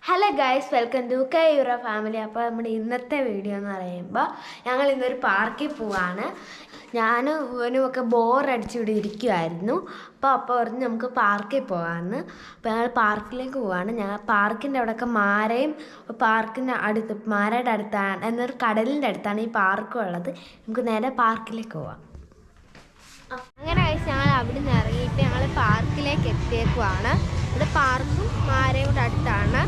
Hello guys, welcome to കയൂറ family. അപ്പോൾ നമ്മുടെ ഇന്നത്തെ വീഡിയോ എന്ന് പറയുമ്പോൾ ഞങ്ങൾ ഇന്നൊരു പാർക്കിൽ പോവാണ്. ഞാനും ഇവനുമൊക്കെ ബോറടിച്ചിവിടെ ഇരിക്കുമായിരുന്നു. അപ്പോൾ പറഞ്ഞ് നമുക്ക് പാർക്കിൽ പോകാമെന്ന്. അപ്പോൾ ഞങ്ങൾ പാർക്കിലേക്ക് പോവാണ്. ഞങ്ങൾ പാർക്കിൻ്റെ അവിടെയൊക്കെ മാരയുടെ അടുത്താണ് എന്നൊരു കടലിൻ്റെ അടുത്താണ് ഈ പാർക്കും ഉള്ളത്. നമുക്ക് നേരെ പാർക്കിലേക്ക് പോവാം. അങ്ങനെ കഴിച്ച് ഞങ്ങൾ അവിടെ നിന്ന് ഇറങ്ങിയിട്ട് ഞങ്ങൾ പാർക്കിലേക്ക് എത്തിയേക്കുവാണ്. ഇവിടെ പാർക്കും മാരയും കൂടെ അടുത്താണ്.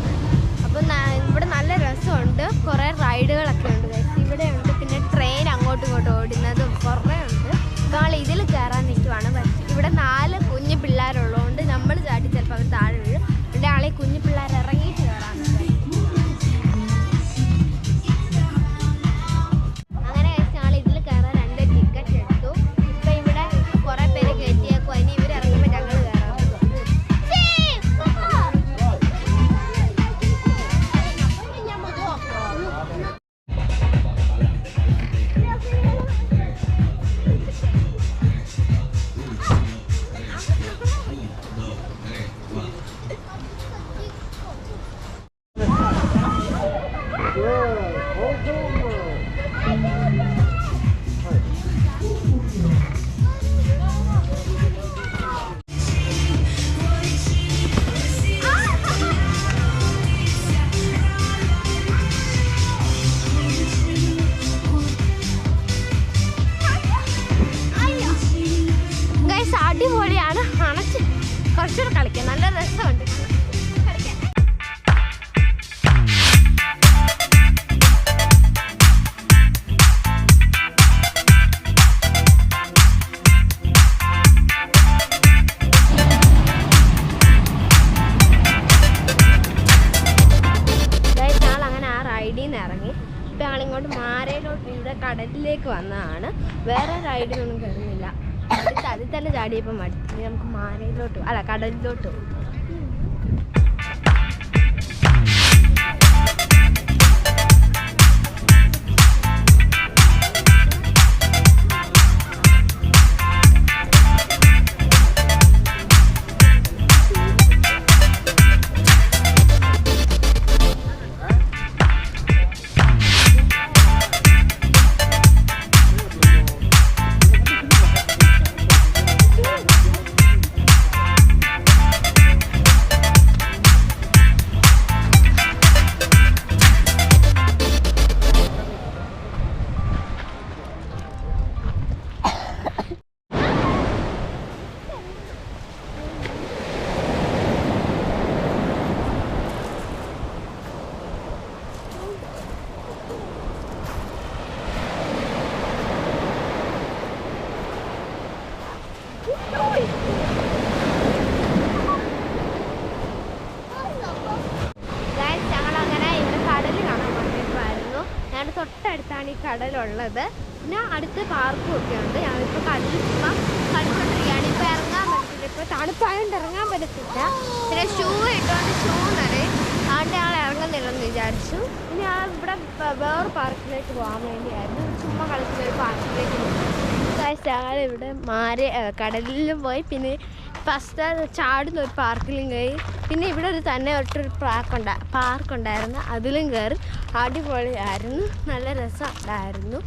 അപ്പം ഇവിടെ നല്ല രസമുണ്ട്. കുറേ റൈഡുകളൊക്കെ ഉണ്ട്. ഇവിടെ ഉണ്ട്, പിന്നെ ട്രെയിൻ അങ്ങോട്ടും ഇങ്ങോട്ടും ഓടുന്നതും കുറേ ഉണ്ട്. അപ്പോൾ ഞങ്ങൾ ഇതിൽ കയറാൻ നിൽക്കുവാണ്. ഇവിടെ 4 കുഞ്ഞു പിള്ളേരുള്ളതുകൊണ്ട് നമ്മൾ ചാട്ടി ചിലപ്പോൾ അവർ താഴെ വീഴും. ഇവിടെ ആളെ കുഞ്ഞു പിള്ളേർ ഇറങ്ങിയിട്ട് കയറാൻ നിൽക്കും. അങ്ങനെ കഴിച്ച് ഞങ്ങൾ ഇതിൽ കയറാൻ 2 ടിക്കറ്റ് എടുത്തു. ഇപ്പം ഇവിടെ കുറേ പേര് കയറ്റിയേക്കും. അതിന് ഇവർ ഇറങ്ങുമ്പോൾ ഞങ്ങൾ കയറാം. അടിപൊളിയാണ്. കുറച്ചുകൂടെ കളിക്കാൻ നല്ല രസമുണ്ട്. ഞങ്ങളങ്ങനെ ആ റൈഡിൽ നിന്ന് ഇറങ്ങി. ഇപ്പം ഞങ്ങളിങ്ങോട്ട് മാരയിലോട്ട് ഇവിടെ കടലിലേക്ക് വന്നതാണ്. വേറെ റൈഡിനൊന്നും കയറുന്നില്ല. അതിൽ തന്നെ ചാടിയപ്പോൾ മടുത്തു. നമുക്ക് മാരയിലോട്ട് കടലിലോട്ട് പോകും. തൊട്ടടുത്താണ് ഈ കടലുള്ളത്. പിന്നെ അടുത്ത് പാർക്കും ഒക്കെ ഉണ്ട്. ഞങ്ങളിപ്പോൾ കടലിൽ കളിച്ചോണ്ടിരിക്കുകയാണ്. ഇപ്പോൾ ഇറങ്ങാൻ പറ്റത്തില്ല. ഇപ്പോൾ തണുപ്പായതുകൊണ്ട് ഇറങ്ങാൻ പറ്റത്തില്ല. പിന്നെ ഷൂ ഇട്ടുകൊണ്ട് ഷൂ നിറയും. അതുകൊണ്ട് ഞങ്ങൾ ഇറങ്ങുന്നില്ലെന്ന് വിചാരിച്ചു. പിന്നെ ഞാൻ ഇവിടെ വേറെ പാർക്കിലേക്ക് പോകാൻ വേണ്ടിയായിരുന്നു. ചുമ്മാ കളിച്ചൊരു പാർക്കിലേക്ക് ഞങ്ങൾ ഇവിടെ കടലിലും പോയി. പിന്നെ ഫസ്റ്റ് ചാടുന്ന ഒരു പാർക്കിലും കയറി. പിന്നെ ഇവിടെ ഒരു പാർക്കുണ്ടായിരുന്നു. അതിലും കയറി. അടിപൊളിയായിരുന്നു. നല്ല രസമുണ്ടായിരുന്നു.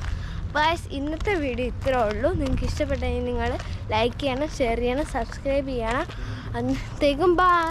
ഗൈസ്, ഇന്നത്തെ വീഡിയോ ഇത്രേ ഉള്ളൂ. നിങ്ങൾക്ക് ഇഷ്ടപ്പെട്ടെങ്കിൽ നിങ്ങൾ ലൈക്ക് ചെയ്യണം, ഷെയർ ചെയ്യണം, സബ്സ്ക്രൈബ് ചെയ്യണം. അന്നത്തേക്കും ബൈ.